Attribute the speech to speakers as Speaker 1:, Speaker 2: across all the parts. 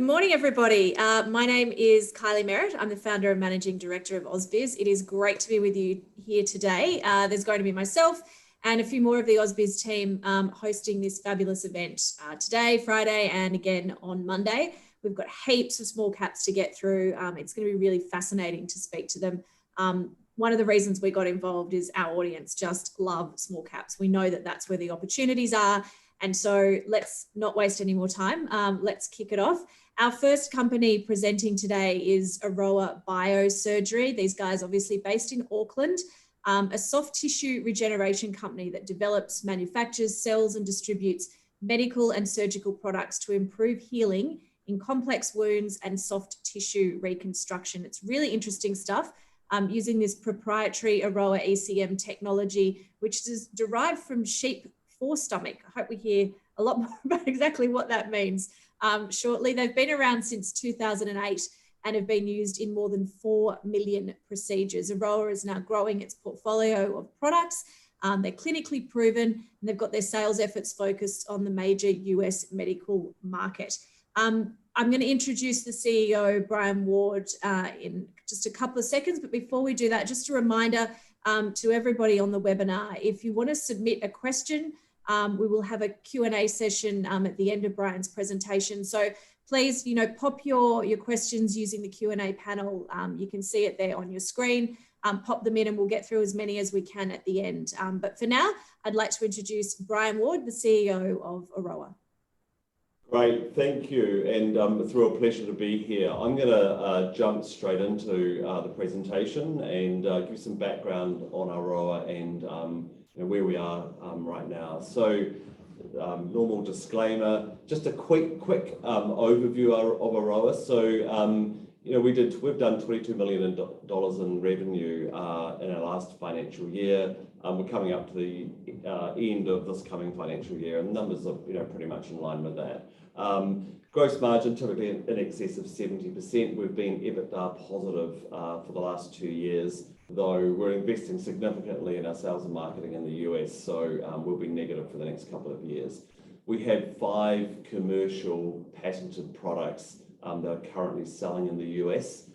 Speaker 1: morning, everybody. My name is Kylie Merritt. I'm the founder and managing director of AusBiz. It is great to be with you here today. There's going to be myself and a few more of the AusBiz team hosting this fabulous event today, Friday, and again on Monday. We've got heaps of small caps to get through. It's going to be really fascinating to speak to them. One of the reasons we got involved is our audience just love small caps. We know that that's where the opportunities are. And so let's not waste any more time. Let's kick it off. Our first company presenting today is Aroa Biosurgery. These guys obviously based in Auckland, a soft tissue regeneration company that develops, manufactures, sells and distributes medical and surgical products to improve healing in complex wounds and soft tissue reconstruction. It's really interesting stuff. Using this proprietary Aroa ECM technology, which is derived from sheep forestomach. I hope we hear a lot more about exactly what that means shortly. They've been around since 2008 and have been used in more than 4 million procedures. Aroa is now growing its portfolio of products. They're clinically proven and they've got their sales efforts focused on the major US medical market. I'm going to introduce the CEO, Brian Ward, in just a couple of seconds. But before we do that, just a reminder to everybody on the webinar, if you want to submit a question, we will have a Q&A session at the end of Brian's presentation. So please, pop your questions using the Q&A panel. You can see it there on your screen. Pop them in and we'll get through as many as we can at the end. But for now, I'd like to introduce Brian Ward, the CEO of Aroa.
Speaker 2: Great, thank you, and it's a real pleasure to be here. I'm going to jump straight into the presentation and give some background on Aroa and where we are right now. So, normal disclaimer, just a quick overview of Aroa. So, we've done $22 million in revenue in our last financial year. We're coming up to the end of this coming financial year, and the numbers are pretty much in line with that. Gross margin typically in excess of 70%. We've been EBITDA positive for the last 2 years, though we're investing significantly in our sales and marketing in the US, so we'll be negative for the next couple of years. We have 5 commercial patented products that are currently selling in the US.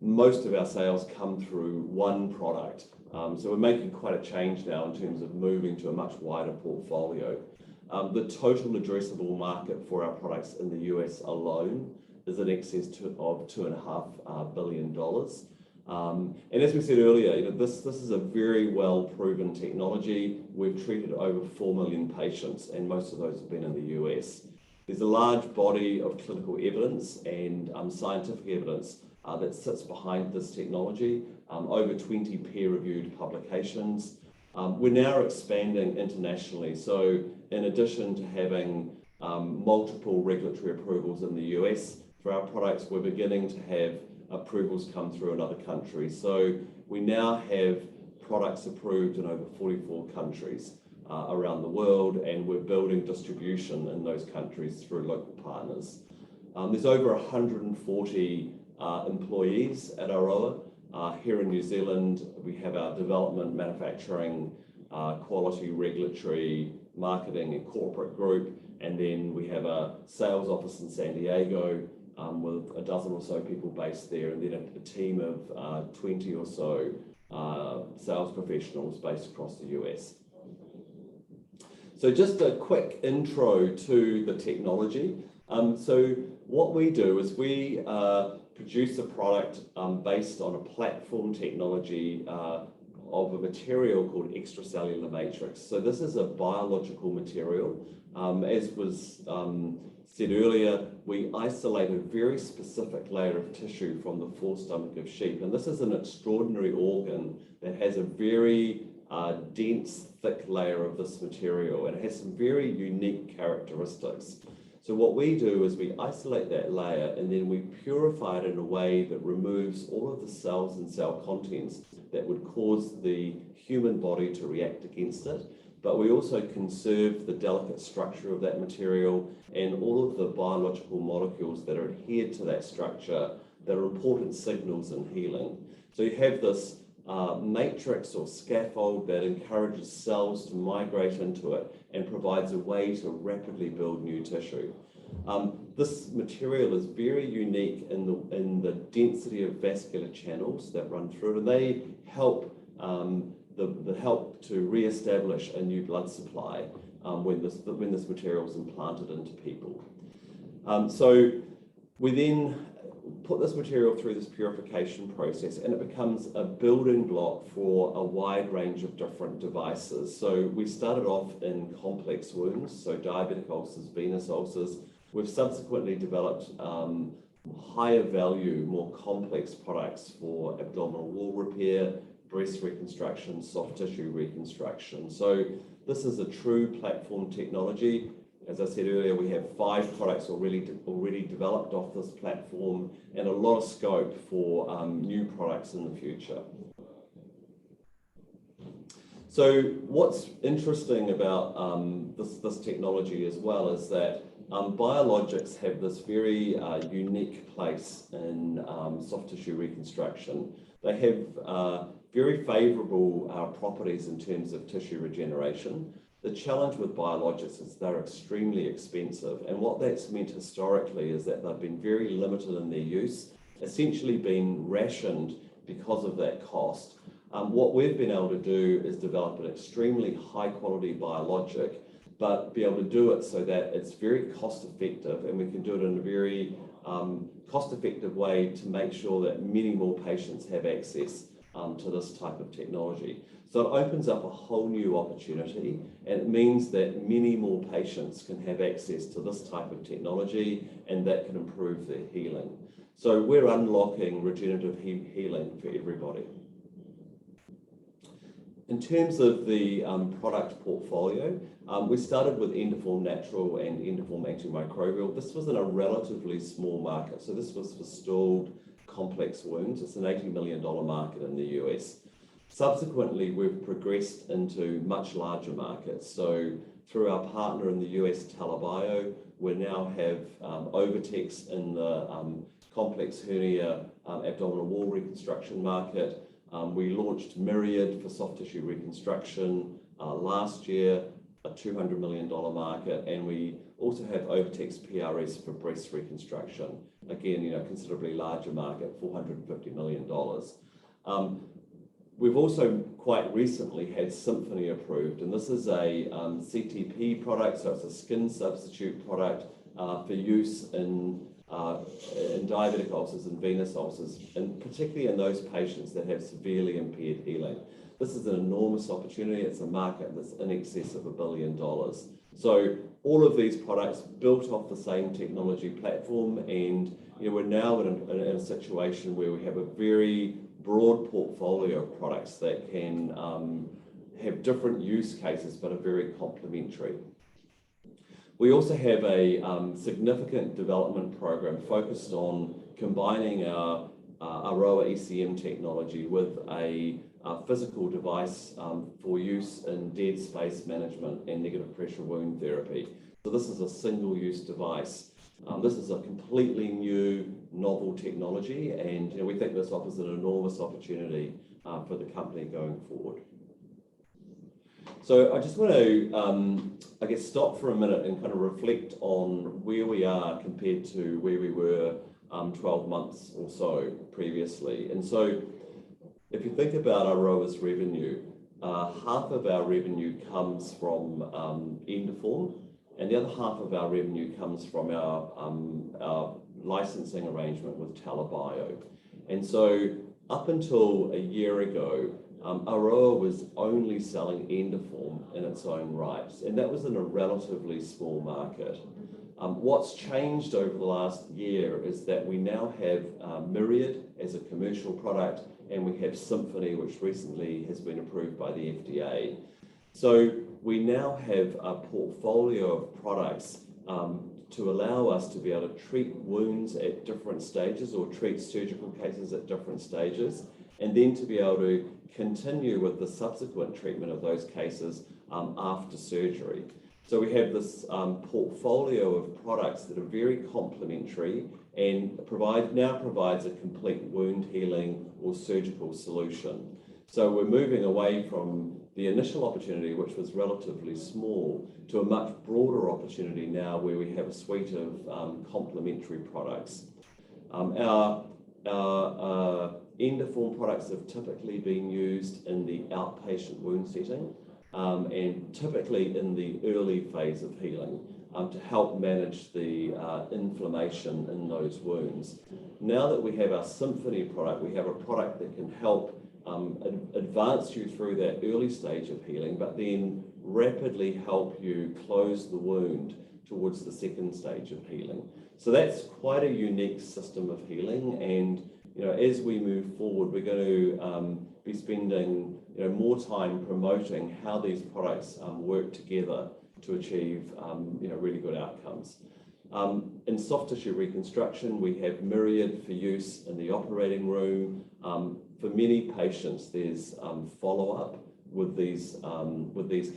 Speaker 2: Most of our sales come through one product. So we're making quite a change now in terms of moving to a much wider portfolio. The total addressable market for our products in the US alone is in excess of $2.5 billion. And as we said earlier, this is a very well proven technology. We've treated over 4 million patients, and most of those have been in the US. There's a large body of clinical evidence and scientific evidence that sits behind this technology, over 20 peer-reviewed publications. We're now expanding internationally. So in addition to having multiple regulatory approvals in the US for our products, we're beginning to have approvals come through in other countries. So we now have products approved in over 44 countries around the world, and we're building distribution in those countries through local partners. There's over 140 employees at Aroa. Here in New Zealand, we have our development, manufacturing, quality, regulatory, marketing and corporate group, and then we have a sales office in San Diego with a dozen or so people based there, and then a team of 20 or so sales professionals based across the US. So just a quick intro to the technology. So what we do is we produce a product based on a platform technology of a material called extracellular matrix. So this is a biological material. As was said earlier, we isolate a very specific layer of tissue from the forestomach of sheep. And this is an extraordinary organ that has a very dense, thick layer of this material, and it has some very unique characteristics. So what we do is we isolate that layer and then we purify it in a way that removes all of the cells and cell contents that would cause the human body to react against it. But we also conserve the delicate structure of that material and all of the biological molecules that are adhered to that structure that are important signals in healing. So you have this matrix or scaffold that encourages cells to migrate into it and provides a way to rapidly build new tissue. This material is very unique in the density of vascular channels that run through it, and they help help to re-establish a new blood supply when this material is implanted into people. So we then put this material through this purification process, and it becomes a building block for a wide range of different devices. So we started off in complex wounds, so diabetic ulcers, venous ulcers. We've subsequently developed higher value, more complex products for abdominal wall repair, breast reconstruction, soft tissue reconstruction. So this is a true platform technology. As I said earlier, we have 5 products already developed off this platform, and a lot of scope for new products in the future. So what's interesting about this technology as well is that biologics have this very unique place in soft tissue reconstruction. They have very favourable properties in terms of tissue regeneration. The challenge with biologics is they're extremely expensive, and what that's meant historically is that they've been very limited in their use, essentially been rationed because of that cost. What we've been able to do is develop an extremely high quality biologic, but be able to do it so that it's very cost effective, and we can do it in a very cost effective way to make sure that many more patients have access to this type of technology. So it opens up a whole new opportunity, and it means that many more patients can have access to this type of technology, and that can improve their healing. So we're unlocking regenerative healing for everybody. In terms of the product portfolio, we started with Endoform Natural and Endoform Antimicrobial. This was in a relatively small market. So this was for stalled complex wounds. It's an $80 million market in the US. Subsequently, we've progressed into much larger markets. So through our partner in the US, Bio, we now have Overtex in the complex hernia abdominal wall reconstruction market. We launched Myriad for soft tissue reconstruction last year, a $200 million market, and we also have Overtex PRS for breast reconstruction. Again, considerably larger market, $450 million. We've also quite recently had Symphony approved, and this is a CTP product, so it's a skin substitute product for use in diabetic ulcers and venous ulcers, and particularly in those patients that have severely impaired healing. This is an enormous opportunity. It's a market that's in excess of $1 billion. So all of these products built off the same technology platform, and we're now in a situation where we have a very broad portfolio of products that can have different use cases but are very complementary. We also have a significant development program focused on combining our Aroa ECM technology with a physical device for use in dead space management and negative pressure wound therapy. So this is a single-use device. This is a completely new, novel technology, and we think this offers an enormous opportunity for the company going forward. So I just want to, stop for a minute and kind of reflect on where we are compared to where we were 12 months or so previously. And so if you think about Aroa's revenue, half of our revenue comes from Endoform, and the other half of our revenue comes from our licensing arrangement with Bio. And so up until a year ago, Aroa was only selling Endoform in its own rights, and that was in a relatively small market. What's changed over the last year is that we now have Myriad as a commercial product, and we have Symphony, which recently has been approved by the FDA. So we now have a portfolio of products to allow us to be able to treat wounds at different stages or treat surgical cases at different stages, and then to be able to continue with the subsequent treatment of those cases after surgery. So we have this portfolio of products that are very complementary and now provides a complete wound healing or surgical solution. So we're moving away from the initial opportunity, which was relatively small, to a much broader opportunity now where we have a suite of complementary products. Our Endoform products have typically been used in the outpatient wound setting and typically in the early phase of healing to help manage the inflammation in those wounds. Now that we have our Symphony product, we have a product that can help advance you through that early stage of healing, but then rapidly help you close the wound towards the second stage of healing. So that's quite a unique system of healing, and as we move forward, we're going to be spending more time promoting how these products work together to achieve really good outcomes. In soft tissue reconstruction, we have Myriad for use in the operating room. For many patients, there's follow-up with these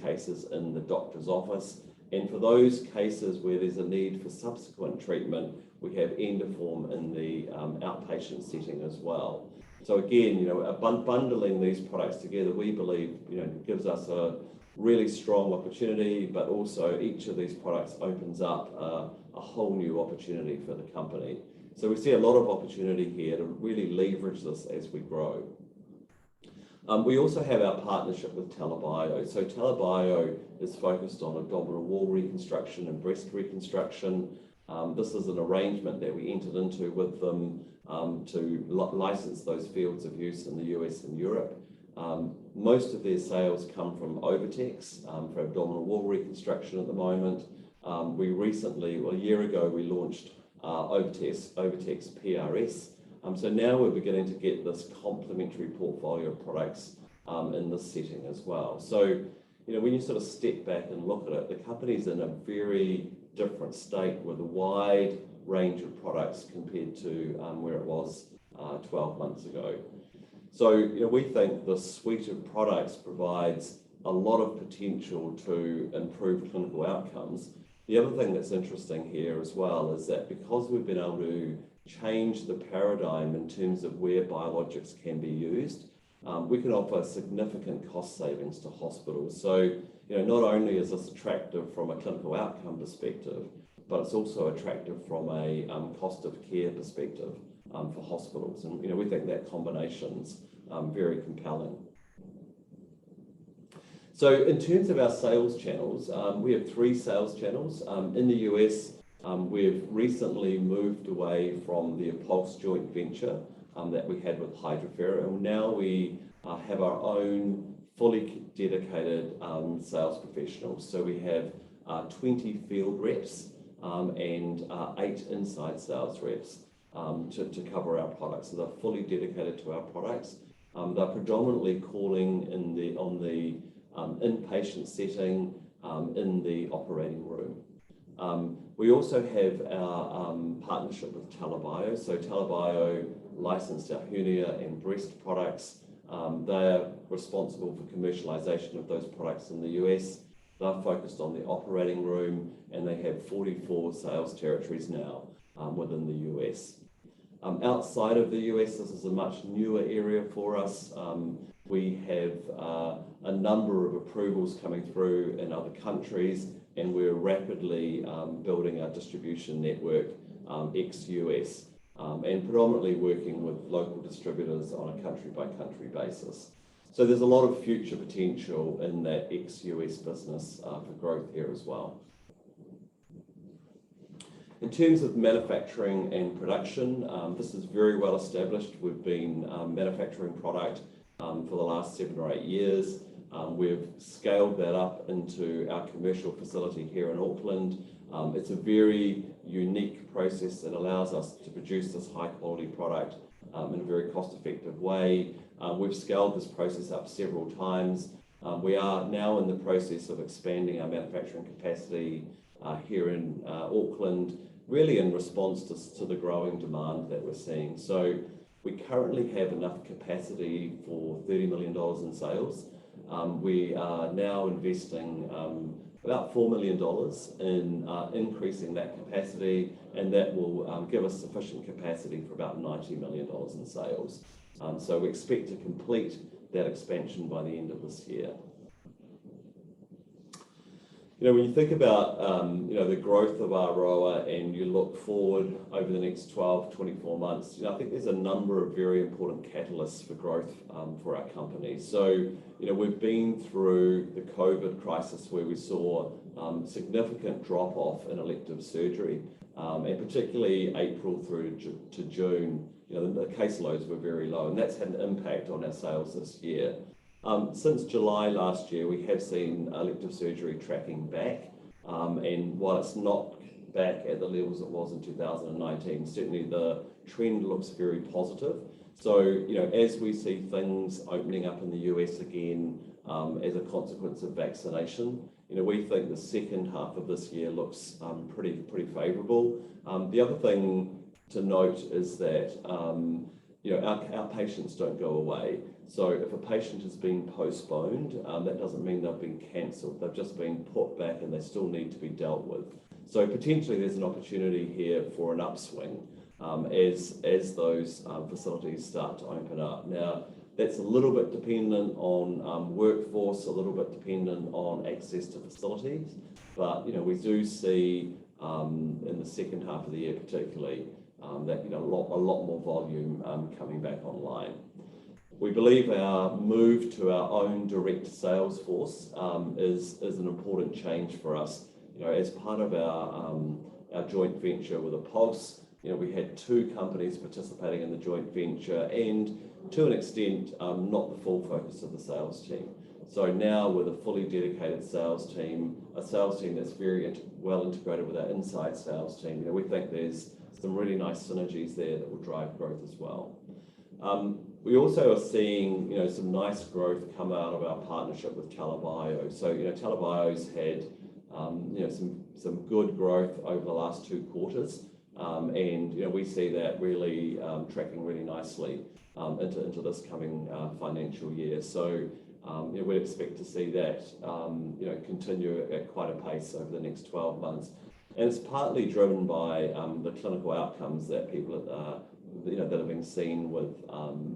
Speaker 2: cases in the doctor's office. And for those cases where there's a need for subsequent treatment, we have Endoform in the outpatient setting as well. So again, bundling these products together, we believe, gives us a really strong opportunity, but also each of these products opens up a whole new opportunity for the company. So we see a lot of opportunity here to really leverage this as we grow. We also have our partnership with TELA Bio. So TELA Bio is focused on abdominal wall reconstruction and breast reconstruction. This is an arrangement that we entered into with them to license those fields of use in the US and Europe. Most of their sales come from Overtex for abdominal wall reconstruction at the moment. We recently, a year ago, we launched Overtex PRS. So now we're beginning to get this complementary portfolio of products in this setting as well. So, when you sort of step back and look at it, the company's in a very different state with a wide range of products compared to where it was 12 months ago. So, we think the suite of products provides a lot of potential to improve clinical outcomes. The other thing that's interesting here as well is that because we've been able to change the paradigm in terms of where biologics can be used, we can offer significant cost savings to hospitals. So, not only is this attractive from a clinical outcome perspective, but it's also attractive from a cost of care perspective for hospitals. And, we think that combination's very compelling. So in terms of our sales channels, we have 3 sales channels. In the US, we've recently moved away from the Pulse joint venture that we had with Hydrofera, and now we have our own fully dedicated sales professionals. So we have 20 field reps and 8 inside sales reps to cover our products. So they're fully dedicated to our products. They're predominantly calling on the inpatient setting in the operating room. We also have our partnership with TELA Bio. So TELA Bio licensed our hernia and breast products. They're responsible for commercialization of those products in the US. They're focused on the operating room, and they have 44 sales territories now within the US. Outside of the US, this is a much newer area for us. We have a number of approvals coming through in other countries, and we're rapidly building our distribution network ex-US and predominantly working with local distributors on a country-by-country basis. So there's a lot of future potential in that ex-US business for growth here as well. In terms of manufacturing and production, this is very well established. We've been manufacturing product for the last 7 or 8 years. We've scaled that up into our commercial facility here in Auckland. It's a very unique process that allows us to produce this high quality product in a very cost-effective way. We've scaled this process up several times. We are now in the process of expanding our manufacturing capacity here in Auckland, really in response to the growing demand that we're seeing. So we currently have enough capacity for $30 million in sales. We are now investing about $4 million in increasing that capacity, and that will give us sufficient capacity for about $90 million in sales. So we expect to complete that expansion by the end of this year. When you think about, the growth of Aroa and you look forward over the next 12, 24 months, I think there's a number of very important catalysts for growth for our company. So, we've been through the COVID crisis where we saw significant drop-off in elective surgery, and particularly April through to June, the caseloads were very low, and that's had an impact on our sales this year. Since July last year, we have seen elective surgery tracking back, and while it's not back at the levels it was in 2019, certainly the trend looks very positive. So, as we see things opening up in the US again as a consequence of vaccination, we think the second half of this year looks pretty favourable. The other thing to note is that our patients don't go away. So if a patient has been postponed, that doesn't mean they've been cancelled. They've just been put back and they still need to be dealt with. So potentially there's an opportunity here for an upswing as those facilities start to open up. Now, that's a little bit dependent on workforce, a little bit dependent on access to facilities. But, we do see in the second half of the year particularly that a lot more volume coming back online. We believe our move to our own direct sales force is an important change for us. As part of our joint venture with Pulse, we had 2 companies participating in the joint venture, and to an extent, not the full focus of the sales team. So now with a fully dedicated sales team, a sales team that's very well integrated with our inside sales team, we think there's some really nice synergies there that will drive growth as well. We also are seeing, some nice growth come out of our partnership with TELA Bio. So, TELA Bio's had, some good growth over the last 2 quarters, and we see that really tracking really nicely into this coming financial year. So, we expect to see that, continue at quite a pace over the next 12 months. And it's partly driven by the clinical outcomes that people that have been seen with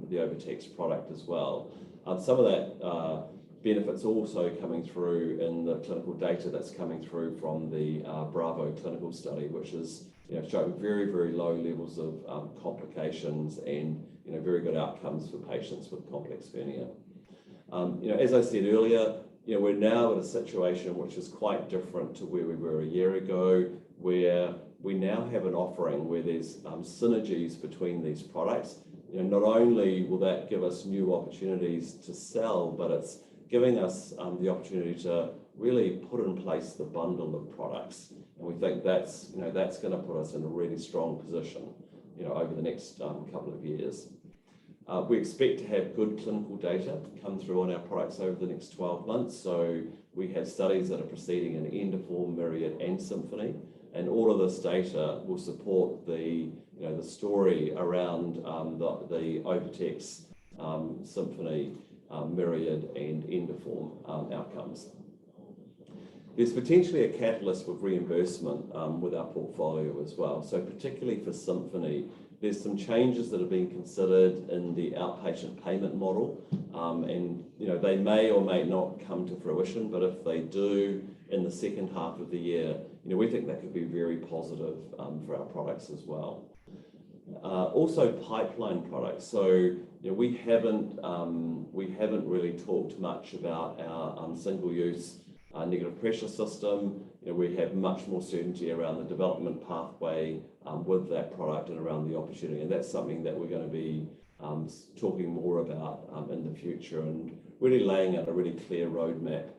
Speaker 2: the OviTex product as well. Some of that benefits also coming through in the clinical data that's coming through from the Bravo clinical study, which is showing very, very low levels of complications and very good outcomes for patients with complex hernia. As I said earlier, we're now in a situation which is quite different to where we were a year ago, where we now have an offering where there's synergies between these products. Not only will that give us new opportunities to sell, but it's giving us the opportunity to really put in place the bundle of products. And we think that's going to put us in a really strong position, over the next couple of years. We expect to have good clinical data come through on our products over the next 12 months. So we have studies that are proceeding in Endoform, Myriad, and Symphony, and all of this data will support the story around the OviTex, Symphony, Myriad, and Endoform outcomes. There's potentially a catalyst with reimbursement with our portfolio as well. So particularly for Symphony, there's some changes that are being considered in the outpatient payment model, and they may or may not come to fruition, but if they do in the second half of the year, we think that could be very positive for our products as well. Also pipeline products. So we haven't really talked much about our single-use negative pressure system. We have much more certainty around the development pathway with that product and around the opportunity, and that's something that we're going to be talking more about in the future, and really laying out a really clear roadmap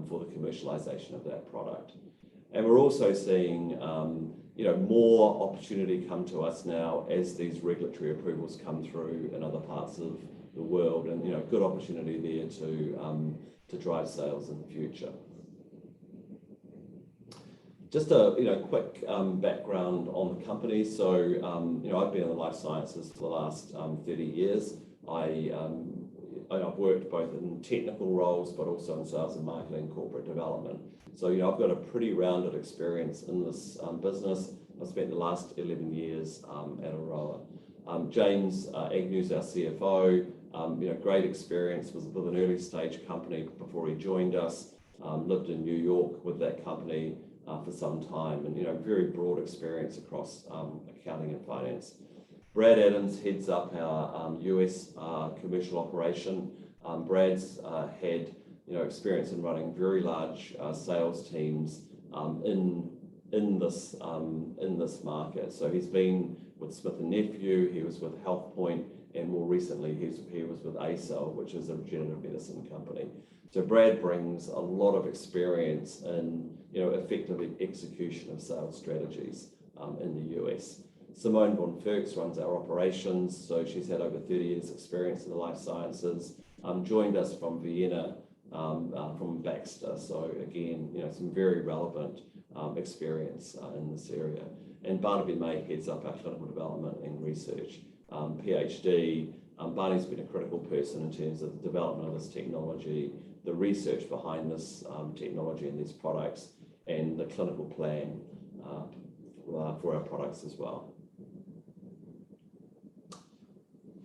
Speaker 2: for the commercialization of that product. And we're also seeing more opportunity come to us now as these regulatory approvals come through in other parts of the world, and good opportunity there to drive sales in the future. Just a quick background on the company. So I've been in the life sciences for the last 30 years. I've worked both in technical roles, but also in sales and marketing, corporate development. So I've got a pretty rounded experience in this business. I've spent the last 11 years at Aroa. James Agnew's our CFO. Great experience, was with an early stage company before he joined us. lived in New York with that company for some time, and very broad experience across accounting and finance. Brad Adams heads up our US commercial operation. Brad's had experience in running very large sales teams in this market. So he's been with Smith & Nephew, he was with HealthPoint, and more recently he was with ACell, which is a regenerative medicine company. So Brad brings a lot of experience in effective execution of sales strategies in the US. Simone von Ferks runs our operations, so she's had over 30 years experience in the life sciences, joined us from Vienna, from Baxter. So again, some very relevant experience in this area. And Barnaby May heads up our clinical development and research. PhD, Barney's been a critical person in terms of the development of this technology, the research behind this technology and these products, and the clinical plan for our products as well.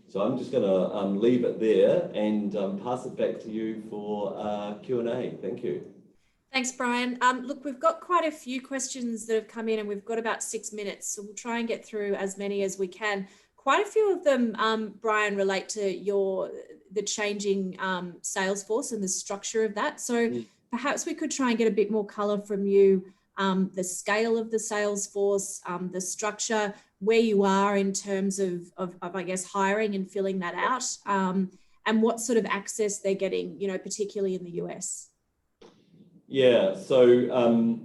Speaker 2: So I'm just going to leave it there and pass it back to you for Q&A. Thank you.
Speaker 1: Thanks, Brian. Look, we've got quite a few questions that have come in, and we've got about 6 minutes, so we'll try and get through as many as we can. Quite a few of them, Brian, relate to the changing sales force and the structure of that. So perhaps we could try and get a bit more colour from you, the scale of the sales force, the structure, where you are in terms of I guess, hiring and filling that out, and what sort of access they're getting, particularly in the US.
Speaker 2: Yeah, so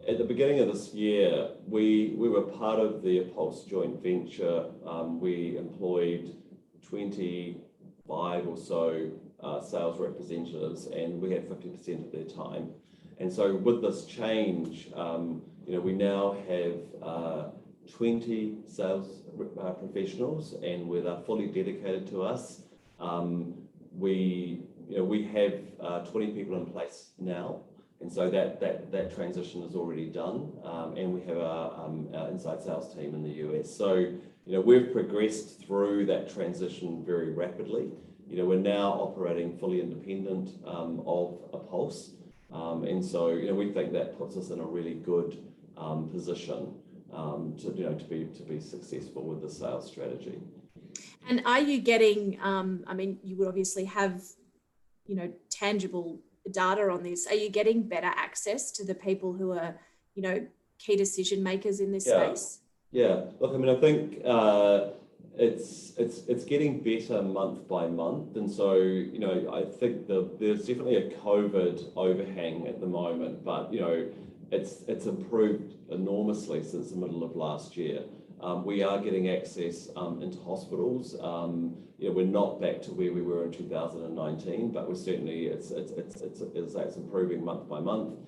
Speaker 2: at the beginning of this year, we were part of the Pulse joint venture. We employed 25 or so sales representatives, and we had 50% of their time. And so with this change, we now have 20 sales professionals, and they're fully dedicated to us. We have 20 people in place now, and so that transition is already done, and we have our inside sales team in the US. So we've progressed through that transition very rapidly. We're now operating fully independent of a Pulse, and so we think that puts us in a really good position to be successful with the sales strategy.
Speaker 1: And are you getting? I mean, you would obviously have tangible data on this. Are you getting better access to the people who are, key decision makers in this space?
Speaker 2: Yeah. Look, I mean, I think it's getting better month by month, and so I think there's definitely a COVID overhang at the moment, but it's improved enormously since the middle of last year. We are getting access into hospitals. We're not back to where we were in 2019, but we're certainly it's improving month by month.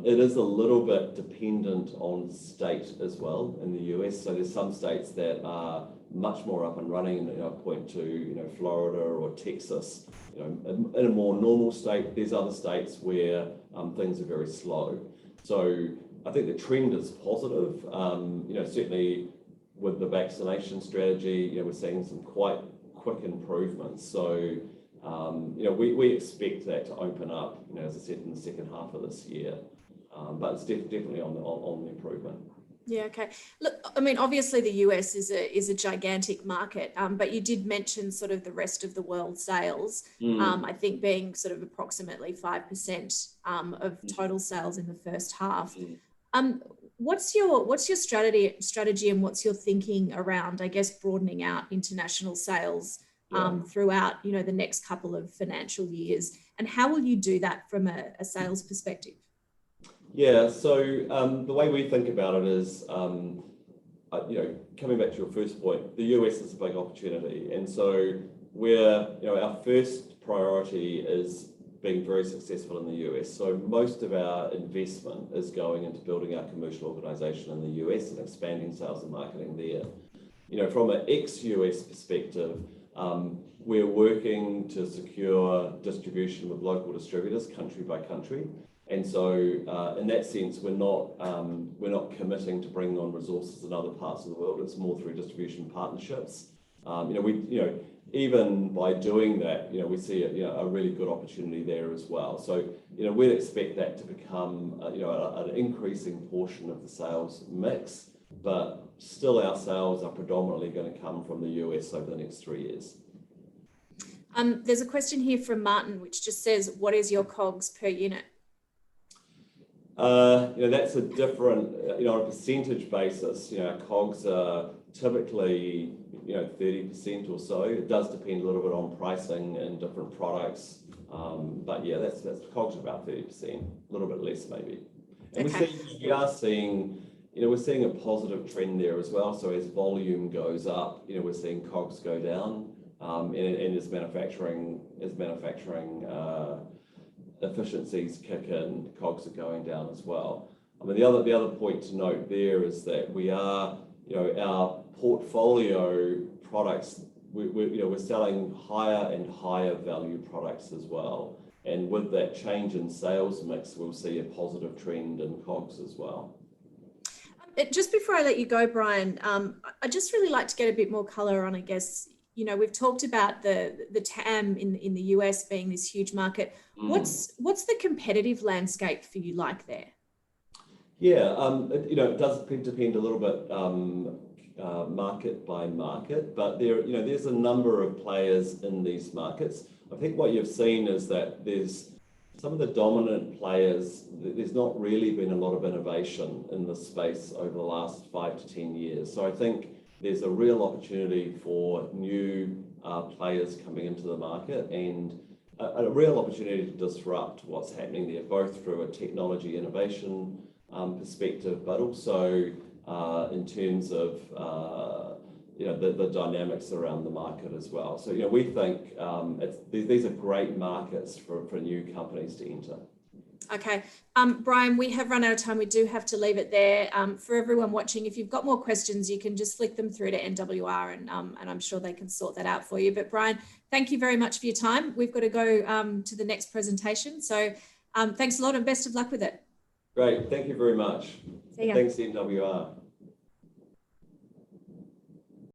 Speaker 2: It is a little bit dependent on state as well in the US. So there's some states that are much more up and running, and point to Florida or Texas. In a more normal state, there's other states where things are very slow. So I think the trend is positive. Certainly with the vaccination strategy, we're seeing some quite quick improvements. So, we expect that to open up, as I said, in the second half of this year. But it's definitely on the improvement.
Speaker 1: Yeah. Okay. Look, I mean, obviously the US is a gigantic market, but you did mention sort of the rest of the world sales. I think being sort of approximately 5% of total sales in the first half. What's your strategy and what's your thinking around, I guess, broadening out international sales throughout, the next couple of financial years, and how will you do that from a sales perspective? Yeah, so the way we think about it is, coming back to your first point, the US is a big opportunity, and so our first priority is being very successful in the US. So most of our investment is going into building our commercial organization in the US and expanding sales and marketing there. From an ex-US perspective, we're working to secure distribution with local distributors country by country. And so in that sense, we're not committing to bringing on resources in other parts of the world. It's more through distribution partnerships. Even by doing that, we see a really good opportunity there as well. So
Speaker 2: we'd expect that to become, an increasing portion of the sales mix, but still our sales are predominantly going to come from the US over the next 3 years.
Speaker 1: There's a question here from Martin, which just says, what is your COGS per unit?
Speaker 2: That's a different, on a percentage basis, our COGS are typically, 30% or so. It does depend a little bit on pricing and different products. But yeah, that's COGS about 30%, a little bit less maybe. And
Speaker 1: okay.
Speaker 2: we're seeing a positive trend there as well. So as volume goes up, we're seeing COGS go down, and as manufacturing efficiencies kick in, COGS are going down as well. I mean, the other point to note there is that we are, our portfolio products, we're selling higher and higher value products as well. And with that change in sales mix, we'll see a positive trend in COGS as well.
Speaker 1: Just before I let you go, Brian, I'd just really like to get a bit more color on, I guess, we've talked about the TAM in the US being this huge market. What's the competitive landscape for you like there?
Speaker 2: Yeah, it does depend a little bit market by market, but there's a number of players in these markets. I think what you've seen is that there's some of the dominant players, there's not really been a lot of innovation in this space over the last 5 to 10 years. So I think there's a real opportunity for new players coming into the market and a real opportunity to disrupt what's happening there, both through a technology innovation perspective, but also in terms of the dynamics around the market as well. So we think these are great markets for new companies to enter.
Speaker 1: Okay, Brian, we have run out of time. We do have to leave it there. For everyone watching, if you've got more questions, you can just flick them through to NWR, and I'm sure they can sort that out for you. But Brian, thank you very much for your time. We've got to go to the next presentation. So thanks a lot and best of luck with it.
Speaker 2: Great, thank you very much.
Speaker 1: See ya.
Speaker 2: Thanks, NWR.